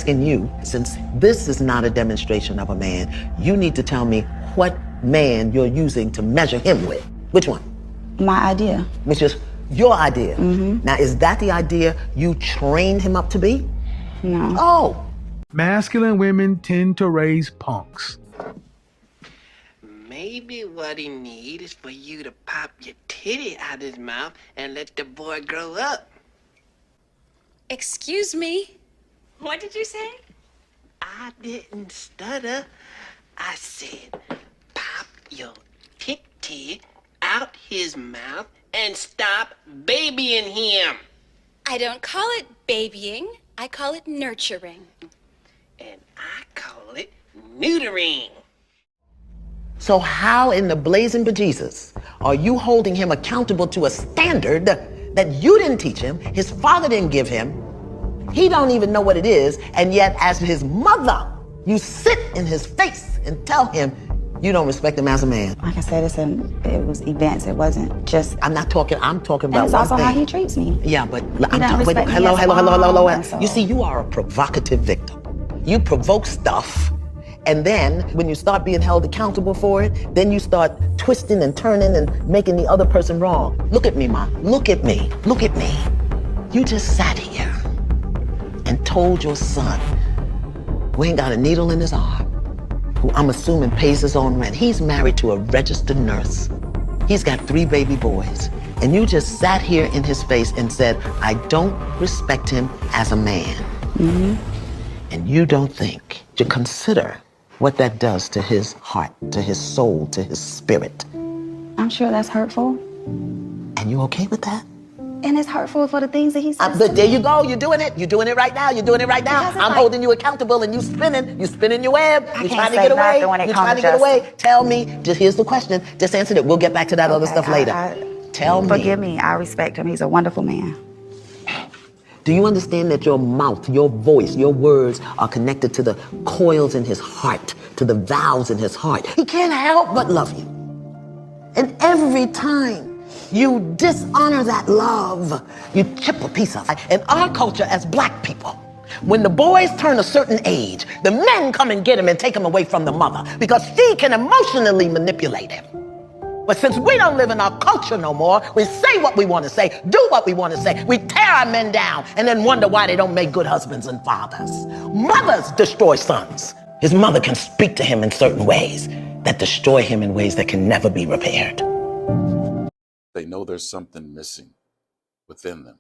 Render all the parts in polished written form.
asking you, since this is not a demonstration of a man, you need to tell me what man you're using to measure him with. Which one? My idea. Which is your idea. Now, is that the idea you trained him up to be? No. Oh. Masculine women tend to raise punks. Maybe what he needs is for you to pop your titty out his mouth and let the boy grow up. Excuse me? What did you say? I didn't stutter. I said, pop your titty out his mouth and stop babying him. I don't call it babying. I call it nurturing. And I call it neutering. So how in the blazing bejesus are you holding him accountable to a standard that you didn't teach him, his father didn't give him, he don't even know what it is, and yet as his mother, you sit in his face and tell him you don't respect him as a man? Like I said, it was events. It wasn't just. I'm talking about And one it's also thing. how he treats me. Yeah, but don't respect me hello. as a mom, so- You see, you are a provocative victim. You provoke stuff, and then when you start being held accountable for it, then you start twisting and turning and making the other person wrong. Look at me, Ma. Look at me. Look at me. You just sat here and told your son, who ain't got a needle in his arm, who I'm assuming pays his own rent. He's married to a registered nurse. He's got 3 baby boys. And you just sat here in his face and said, I don't respect him as a man. And you don't think to consider what that does to his heart, to his soul, to his spirit. I'm sure that's hurtful. And you okay with that? And it's hurtful for the things that he says. But there you go, you're doing it. You're doing it right now. You're doing it right now. Because it's I'm like- holding you accountable and you spinning your web. I You're can't trying to say get away. nothing when it You're comes trying to to get away. justice. Tell me, just here's the question. Just answer it. We'll get back to that other Okay, stuff later. Tell me. Forgive me. I respect him. He's a wonderful man. Do you understand that your mouth, your voice, your words are connected to the coils in his heart, to the valves in his heart? He can't help but love you. And every time you dishonor that love, you chip a piece of it. In our culture as black people, when the boys turn a certain age, the men come and get him and take him away from the mother because she can emotionally manipulate him. But since we don't live in our culture no more, we say what we want to say, do what we want to say. We tear our men down and then wonder why they don't make good husbands and fathers. Mothers destroy sons. His mother can speak to him in certain ways that destroy him in ways that can never be repaired. They know there's something missing within them.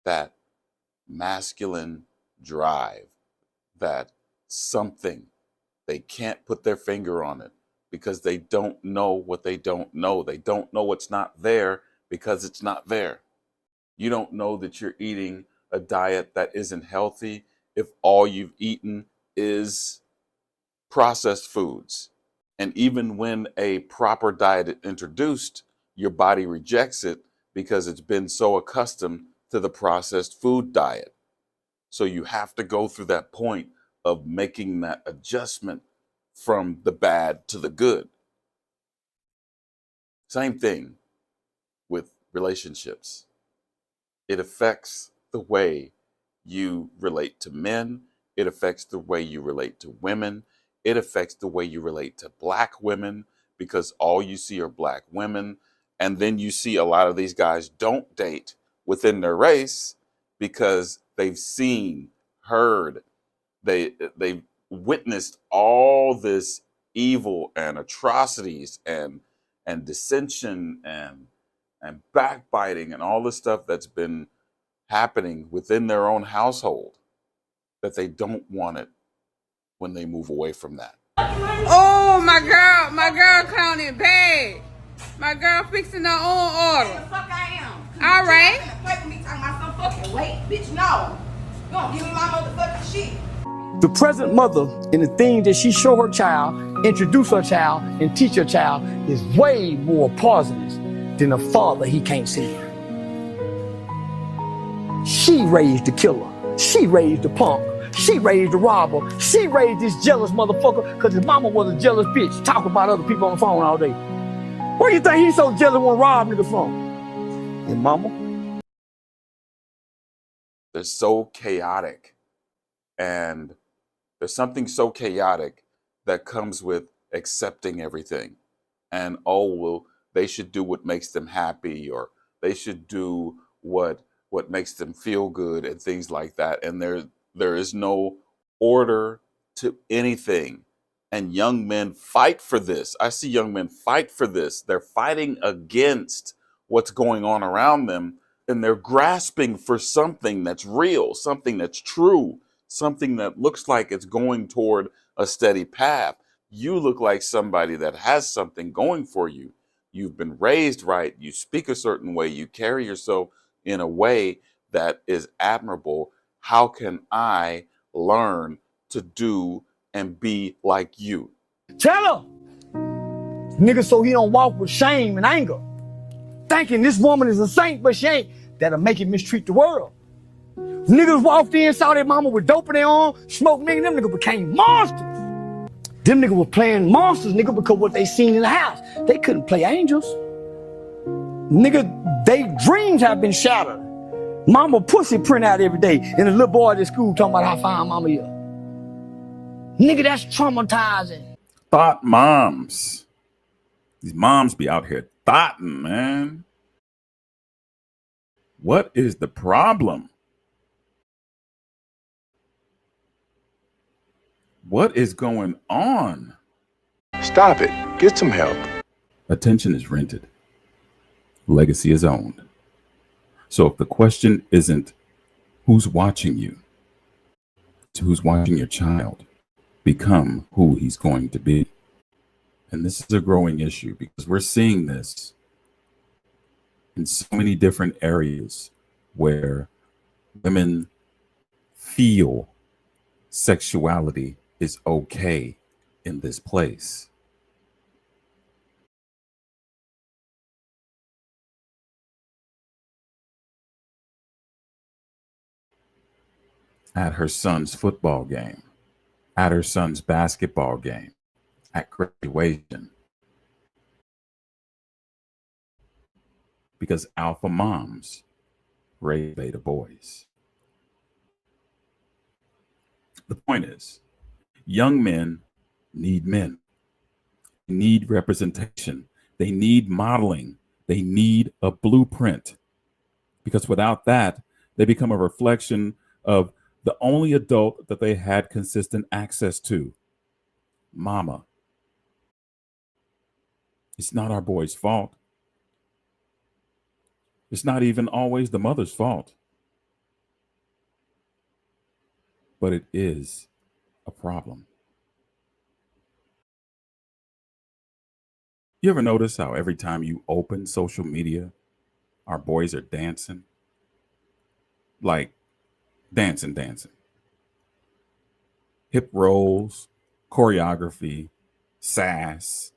That masculine drive, that something. They can't put their finger on it because they don't know what they don't know. They don't know what's not there because it's not there. You don't know that you're eating a diet that isn't healthy if all you've eaten is processed foods. And even when a proper diet is introduced, your body rejects it because it's been so accustomed to the processed food diet. So you have to go through that point of making that adjustment from the bad to the good. Same thing with relationships. It affects the way you relate to men. It affects the way you relate to women. It affects the way you relate to black women because all you see are black women. And then you see a lot of these guys don't date within their race because they've seen, heard, they've witnessed all this evil and atrocities and dissension and backbiting and all the stuff that's been happening within their own household, that they don't want it when they move away from that. Oh, my girl clowning bad. My girl fixing her own order. The fuck I am. All right. You play with me talking about some fucking weight, bitch. No. You don't give me my motherfucking shit. The present mother and the things that she show her child, introduce her child, and teach her child is way more poisonous than a father he can't see. She raised the killer. She raised the punk. She raised the robber. She raised this jealous motherfucker because his mama was a jealous bitch talking about other people on the phone all day. Where do you think he's so jealous when rob nigga from? His mama. They're so chaotic. And there's something so chaotic that comes with accepting everything. And oh, well, they should do what makes them happy, or they should do what makes them feel good, and things like that. And there is no order to anything. And young men fight for this. I see young men fight for this. They're fighting against what's going on around them, and they're grasping for something that's real, something that's true, something that looks like it's going toward a steady path. You look like somebody that has something going for you. You've been raised right. You speak a certain way. You carry yourself in a way that is admirable. How can I learn to do and be like you? Tell her, nigga, so he don't walk with shame and anger, thinking this woman is a saint, but she ain't. That'll make him mistreat the world. Niggas walked in, saw their mama with dope in their arm, smoked, nigga, them niggas became monsters. Them niggas were playing monsters, nigga, because what they seen in the house. They couldn't play angels. Nigga, they dreams have been shattered. Mama pussy print out every day, and the little boy at the school talking about how fine mama is. Nigga, that's traumatizing. Thought moms. These moms be out here thoughting, man. What is the problem? What is going on? Stop it. Get some help. Attention is rented. Legacy is owned. So if the question isn't who's watching you, it's who's watching your child become who he's going to be. And this is a growing issue because we're seeing this in so many different areas where women feel sexuality is okay in this place. At her son's football game, at her son's basketball game, at graduation. Because alpha moms raise beta boys. The point is, young men need men. They need representation. They need modeling. They need a blueprint. Because without that, they become a reflection of the only adult that they had consistent access to, mama. It's not our boy's fault. It's not even always the mother's fault. But it is a problem. You ever notice how every time you open social media, our boys are dancing? Like dancing. Hip rolls, choreography, sass.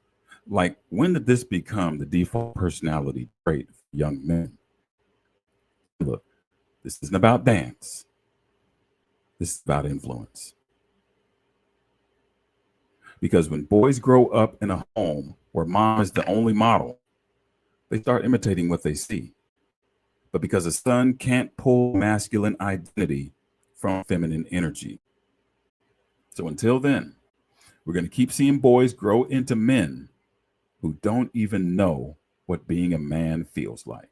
Like, when did this become the default personality trait for young men? Look, this isn't about dance. This is about influence. Because when boys grow up in a home where mom is the only model, they start imitating what they see. But because a son can't pull masculine identity from feminine energy. So until then, we're going to keep seeing boys grow into men who don't even know what being a man feels like.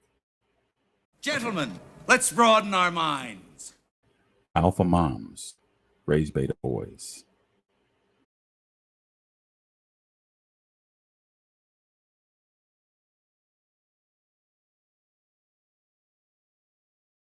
Gentlemen, let's broaden our minds. Alpha moms raise beta boys.